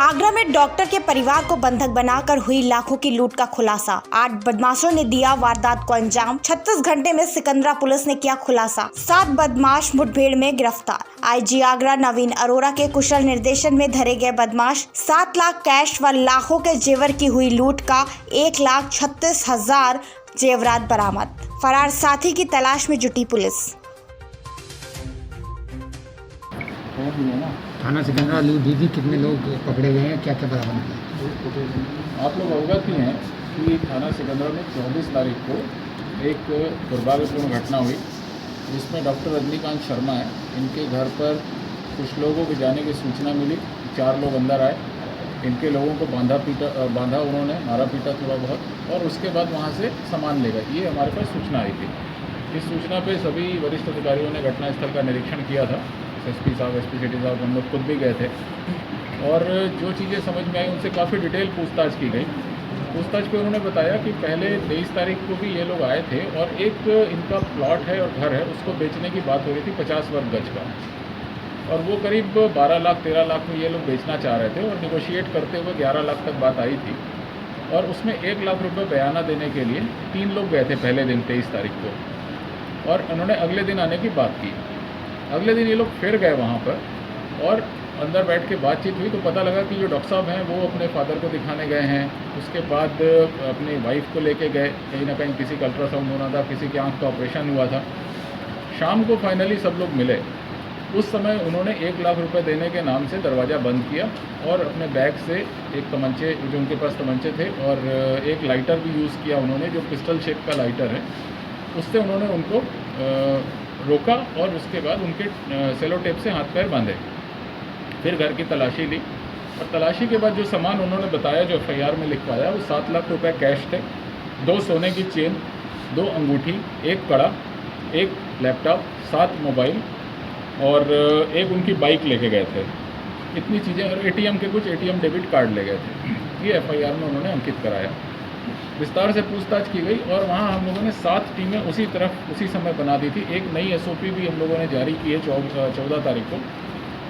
आगरा में डॉक्टर के परिवार को बंधक बनाकर हुई लाखों की लूट का खुलासा। 8 बदमाशों ने दिया वारदात को अंजाम। 36 घंटे में सिकंदरा पुलिस ने किया खुलासा। 7 बदमाश मुठभेड़ में गिरफ्तार। आईजी आगरा नवीन अरोड़ा के कुशल निर्देशन में धरे गए बदमाश। 7 लाख कैश व लाखों के जेवर की हुई लूट का 1,36,000 जेवरात बरामद। फरार साथी की तलाश में जुटी पुलिस। थाना सिकंदरा लूट हुई थी, कितने लोग पकड़े गए हैं, क्या क्या बरामद किया? आप लोग अवगत ही हैं कि थाना सिकंदरा में 24 तारीख को एक दुर्भाग्यपूर्ण घटना हुई जिसमें डॉक्टर रजनीकांत शर्मा है, इनके घर पर कुछ लोगों के जाने की सूचना मिली। 4 लोग अंदर आए, इनके लोगों को बांधा उन्होंने, मारा पीटा थोड़ा बहुत, और उसके बाद वहाँ से सामान ले गए। ये हमारे पास सूचना आई थी। इस सूचना पे सभी वरिष्ठ अधिकारियों ने घटनास्थल का निरीक्षण किया था। एसपी साहब, एसपी सिटी साहब, हम लोग खुद भी गए थे और जो चीज़ें समझ में आई उनसे काफ़ी डिटेल पूछताछ की गई। पूछताछ पे उन्होंने बताया कि पहले 23 तारीख को भी ये लोग आए थे और एक इनका प्लॉट है और घर है, उसको बेचने की बात हो रही थी 50 वर्ग गज का, और वो करीब 12 लाख 13 लाख में ये लोग बेचना चाह रहे थे और निगोशिएट करते हुए 11 लाख तक बात आई थी। और उसमें 1 लाख रुपये बयाना देने के लिए 3 लोग गए थे पहले दिन 23 तारीख को, और उन्होंने अगले दिन आने की बात की। अगले दिन ये लोग फिर गए वहाँ पर और अंदर बैठ के बातचीत हुई तो पता लगा कि जो डॉक्टर साहब हैं वो अपने फादर को दिखाने गए हैं। उसके बाद अपनी वाइफ को लेके गए, कहीं ना कहीं किसी का अल्ट्रासाउंड होना था, किसी की आंख का ऑपरेशन हुआ था। शाम को फाइनली सब लोग मिले। उस समय उन्होंने 1 लाख रुपए देने के नाम से दरवाज़ा बंद किया और अपने बैग से एक तमंचे, जो उनके पास तमंचे थे, और एक लाइटर भी यूज़ किया उन्होंने, जो पिस्टल शेप का लाइटर है। उससे उन्होंने उनको रोका और उसके बाद उनके सेलो टेप से हाथ पैर बांधे। फिर घर की तलाशी ली और तलाशी के बाद जो सामान उन्होंने बताया, जो एफआईआर में लिखवाया, वो 7 लाख रुपए कैश थे, 2 सोने की चेन, 2 अंगूठी, 1 कड़ा, 1 लैपटॉप, 7 मोबाइल और एक उनकी बाइक लेके गए थे। इतनी चीज़ें, और एटीएम के कुछ एटीएम डेबिट कार्ड ले गए थे। ये एफआईआर में उन्होंने अंकित कराया। विस्तार से पूछताछ की गई और वहाँ हम लोगों ने 7 टीमें उसी समय बना दी थी। एक नई एसओपी भी हम लोगों ने जारी की है 14 तारीख को।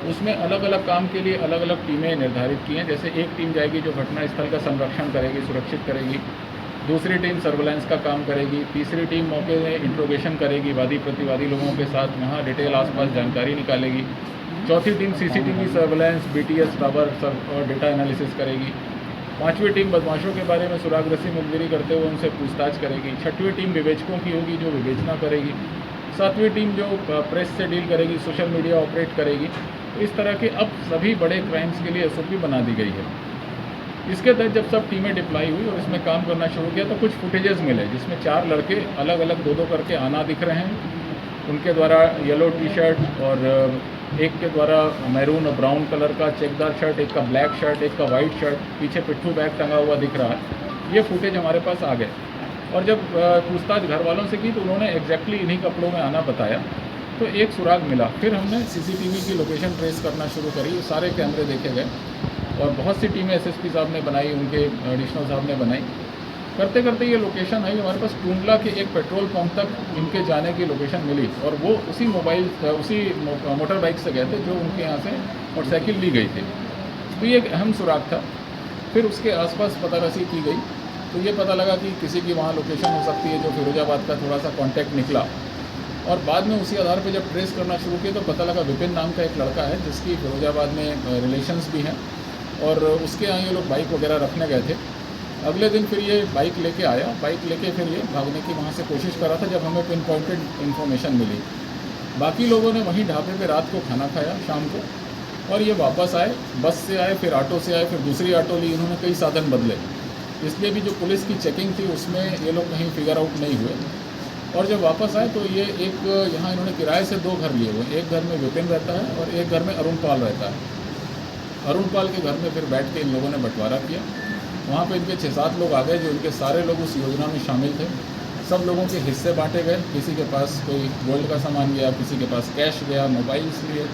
उसमें अलग अलग काम के लिए अलग अलग टीमें निर्धारित की हैं। जैसे एक टीम जाएगी जो घटनास्थल का संरक्षण करेगी, सुरक्षित करेगी। दूसरी टीम सर्वेलेंस का काम करेगी। तीसरी टीम मौके में इंट्रोगेशन करेगी, वादी प्रतिवादी लोगों के साथ वहाँ डिटेल आसपास जानकारी निकालेगी। चौथी team CCTV surveillance, BTS tower और डेटा एनालिसिस करेगी। 5वीं टीम बदमाशों के बारे में सुरागरसी मुखबिरी करते हुए उनसे पूछताछ करेगी। 6वीं टीम विवेचकों की होगी, जो विवेचना करेगी। 7वीं टीम जो प्रेस से डील करेगी, सोशल मीडिया ऑपरेट करेगी। तो इस तरह के अब सभी बड़े क्राइम्स के लिए एसओपी बना दी गई है। इसके तहत जब सब टीमें डिप्लॉय हुई और इसमें काम करना शुरू किया तो कुछ फुटेजेस मिले जिसमें 4 लड़के अलग अलग 2-2 करके आना दिख रहे हैं। उनके द्वारा येलो टी शर्ट और एक के द्वारा मैरून और ब्राउन कलर का चेकदार शर्ट, एक का ब्लैक शर्ट, एक का वाइट शर्ट, पीछे पिट्ठू बैग टंगा हुआ दिख रहा है। ये फुटेज हमारे पास आ गए और जब पूछताछ घर वालों से की तो उन्होंने एग्जैक्टली इन्हीं कपड़ों में आना बताया। तो एक सुराग मिला। फिर हमने सीसीटीवी की लोकेशन ट्रेस करना शुरू करी। सारे कैमरे देखे गए और बहुत सी टीमें एसएसपी साहब ने बनाई, उनके एडिशनल साहब ने बनाई। करते करते ये लोकेशन आई हमारे पास। टूंडला के एक पेट्रोल पंप तक इनके जाने की लोकेशन मिली और वो उसी मोटर बाइक से गए थे जो उनके यहाँ से मोटरसाइकिल ली गई थी। तो ये एक अहम सुराग था। फिर उसके आसपास पतारसी की गई तो ये पता लगा कि किसी की वहाँ लोकेशन हो सकती है, जो फिरोजाबाद का थोड़ा सा कॉन्टैक्ट निकला। और बाद में उसी आधार पर जब ट्रेस करना शुरू किया तो पता लगा विपिन नाम का एक लड़का है जिसकी फिरोजाबाद में रिलेशंस भी हैं और उसके यहाँ ये लोग बाइक वगैरह रखने गए थे। अगले दिन फिर ये बाइक लेके आया। बाइक लेके फिर ये भागने की वहाँ से कोशिश कर रहा था जब हमें पिन पॉइंटेड इन्फॉर्मेशन मिली। बाकी लोगों ने वहीं ढाबे पे रात को खाना खाया शाम को और ये वापस आए। बस से आए, फिर ऑटो से आए, फिर दूसरी ऑटो ली। इन्होंने कई साधन बदले, इसलिए भी जो पुलिस की चेकिंग थी उसमें ये लोग कहीं फिगर आउट नहीं हुए। और जब वापस आए तो ये एक यहाँ इन्होंने किराए से 2 घर लिए हुए। एक घर में विपिन रहता है और एक घर में अरुण पाल रहता है। अरुण पाल के घर में फिर बैठ के इन लोगों ने बंटवारा किया। वहाँ पे इनके 6-7 लोग आ गए जो इनके सारे लोग उस योजना में शामिल थे। सब लोगों के हिस्से बांटे गए। किसी के पास कोई गोल्ड का सामान गया, किसी के पास कैश गया, मोबाइल्स लिए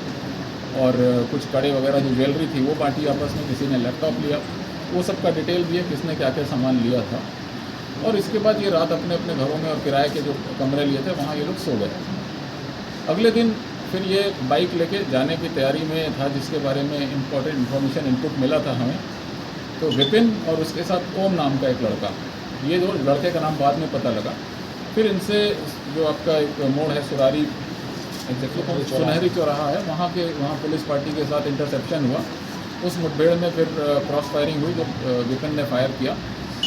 और कुछ कड़े वगैरह जो ज्वेलरी थी वो बांटी आपस में। किसी ने लैपटॉप लिया। वो सब का डिटेल दिए किसने क्या क्या सामान लिया था। और इसके बाद ये रात अपने अपने घरों में और किराए के जो कमरे लिए थे वहाँ ये लोग सो गए। अगले दिन फिर ये बाइक लेके जाने की तैयारी में था, जिसके बारे में इम्पोर्टेंट इन्फॉर्मेशन इनपुट मिला था हमें। तो विपिन और उसके साथ ओम नाम का एक लड़का, ये दो लड़के का नाम बाद में पता लगा। फिर इनसे जो आपका एक मोड़ है सुरारी, एग्जैक्टली सुनहरी चौराहा है, वहाँ पुलिस पार्टी के साथ इंटरसेप्शन हुआ। उस मुठभेड़ में फिर क्रॉस फायरिंग हुई, जब विपिन ने फायर किया।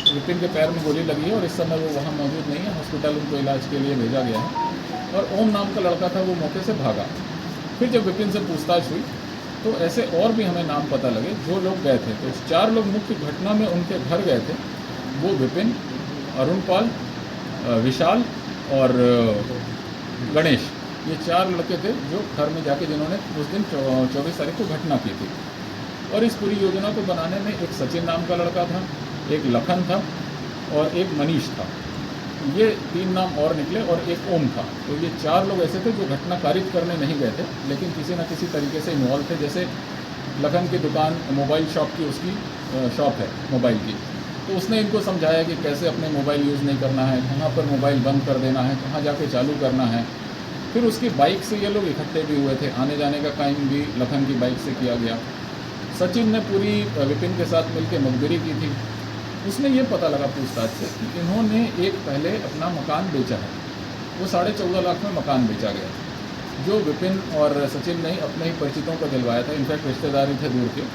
विपिन के पैर में गोली लगी है और इस समय वो वहाँ मौजूद नहीं है, हॉस्पिटल उनको इलाज के लिए भेजा गया है। और ओम नाम का लड़का था, वो मौके से भागा। फिर जब विपिन से पूछताछ हुई तो ऐसे और भी हमें नाम पता लगे जो लोग गए थे। तो 4 लोग मुख्य घटना में उनके घर गए थे, वो विपिन, अरुणपाल, विशाल और गणेश, ये 4 लड़के थे जो घर में जाके जिन्होंने उस दिन 24 तारीख को घटना की थी। और इस पूरी योजना को बनाने में एक सचिन नाम का लड़का था, एक लखन था और एक मनीष था। ये 3 नाम और निकले और एक ओम था। तो ये 4 लोग ऐसे थे जो घटना कारित करने नहीं गए थे, लेकिन किसी न किसी तरीके से इन्वॉल्व थे। जैसे लखन की दुकान मोबाइल शॉप की, उसकी शॉप है मोबाइल की, तो उसने इनको समझाया कि कैसे अपने मोबाइल यूज़ नहीं करना है, कहाँ पर मोबाइल बंद कर देना है, कहाँ जाके चालू करना है। फिर उसकी बाइक से ये लोग इकट्ठे भी हुए थे, आने जाने का काम भी लखन की बाइक से किया गया। सचिन ने पूरी विपिन के साथ मिलकर मुखबिरी की थी। उसने ये पता लगा पूछताछ से कि इन्होंने एक पहले अपना मकान बेचा है, वो 14.5 लाख में मकान बेचा गया, जो विपिन और सचिन ने अपने ही परिचितों को दिलवाया था, इनफैक्ट रिश्तेदारी थे दूर के।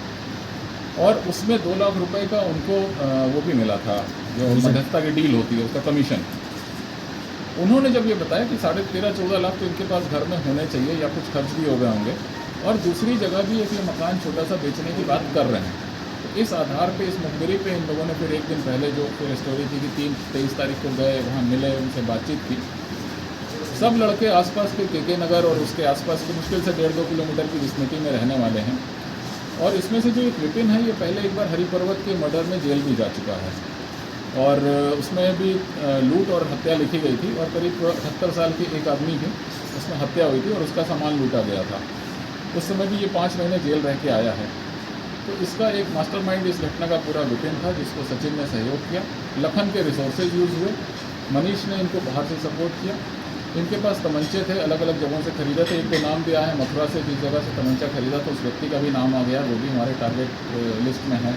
और उसमें 2 लाख रुपए का उनको वो भी मिला था, जो मध्यस्थता की डील होती है, उसका कमीशन। उन्होंने जब ये बताया कि 13.5-14 लाख तो इनके पास घर में होने चाहिए या कुछ खर्च भी हो गए होंगे, और दूसरी जगह भी एक ये मकान छोटा सा बेचने की बात कर रहे हैं। तो इस आधार पे, इस मुखबिरी पे इन लोगों ने फिर एक दिन पहले जो फिर स्टोरी थी कि 23 तारीख को गए, वहाँ मिले, उनसे बातचीत की। सब लड़के आसपास के के नगर और उसके आसपास के मुश्किल से 1.5-2 किलोमीटर की विस्मृति में रहने वाले हैं। और इसमें से जो एक विपिन है, ये पहले एक बार हरिपर्वत के मर्डर में जेल भी जा चुका है, और उसमें भी लूट और हत्या लिखी गई थी, और करीब 78 साल की एक आदमी थी, उसमें हत्या हुई थी और उसका सामान लूटा गया था। उस समय भी ये 5 महीने जेल रह के आया है। तो इसका एक मास्टरमाइंड इस घटना का पूरा विपिन था, जिसको सचिन ने सहयोग किया। लखन के रिसोर्सेज यूज़ हुए, मनीष ने इनको बाहर से सपोर्ट किया। इनके पास तमंचे थे, अलग अलग जगहों से खरीदे थे। एक को नाम दिया है मथुरा से, जिस जगह से तमंचा खरीदा तो उस व्यक्ति का भी नाम आ गया, वो भी हमारे टारगेट लिस्ट में है।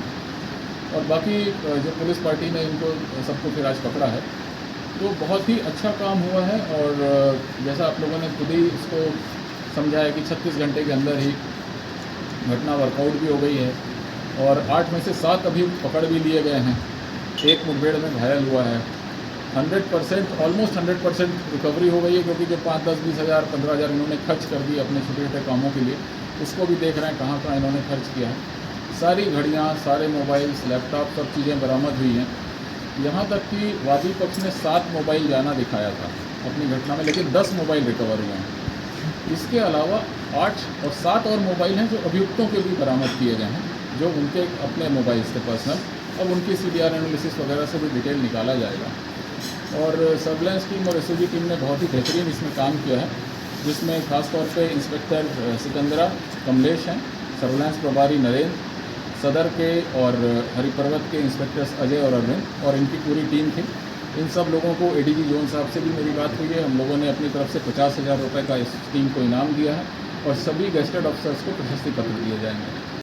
और बाकी जो पुलिस पार्टी ने इनको सबको फिर आज पकड़ा है, तो बहुत ही अच्छा काम हुआ है। और जैसा आप लोगों ने खुद ही इसको समझाया कि 36 घंटे के अंदर ही घटना वर्कआउट भी हो गई है, और 8 में से 7 अभियुक्त पकड़ भी लिए गए हैं। एक मुठभेड़ में घायल हुआ है। 100%, ऑलमोस्ट 100% रिकवरी हो गई है, क्योंकि जो 5, 10, 20 हज़ार, 15 हज़ार इन्होंने खर्च कर दिए अपने छोटे छोटे कामों के लिए, उसको भी देख रहे हैं कहाँ कहाँ इन्होंने खर्च किया है। सारी घड़ियाँ, सारे मोबाइल्स, लैपटॉप, सब चीज़ें बरामद हुई हैं। यहाँ तक कि वादी पक्ष ने 7 मोबाइल जाना दिखाया था अपनी घटना में, लेकिन 10 मोबाइल रिकवर हुए हैं। इसके अलावा 8 और 7 और मोबाइल हैं जो अभियुक्तों के भी बरामद किए गए हैं, जो उनके अपने मोबाइल्स थे पर्सनल। अब उनकी CDR एनालिसिस वगैरह से भी डिटेल निकाला जाएगा। और सर्विलांस टीम और SOG टीम ने बहुत ही बेहतरीन इसमें काम किया है, जिसमें खासतौर पे इंस्पेक्टर सिकंदरा कमलेश हैं, सर्विलांस प्रभारी नरेंद्र, सदर के और हरिपर्वत के इंस्पेक्टर्स अजय और अरविंद, और इनकी पूरी टीम थी। इन सब लोगों को ADG जोन साहब से भी मेरी बात हुई है। हम लोगों ने अपनी तरफ से 50,000 रुपये का इस टीम को इनाम दिया है, और सभी गेस्टेड ऑफिसर्स को प्रशस्ति पत्र दिए जाएंगे।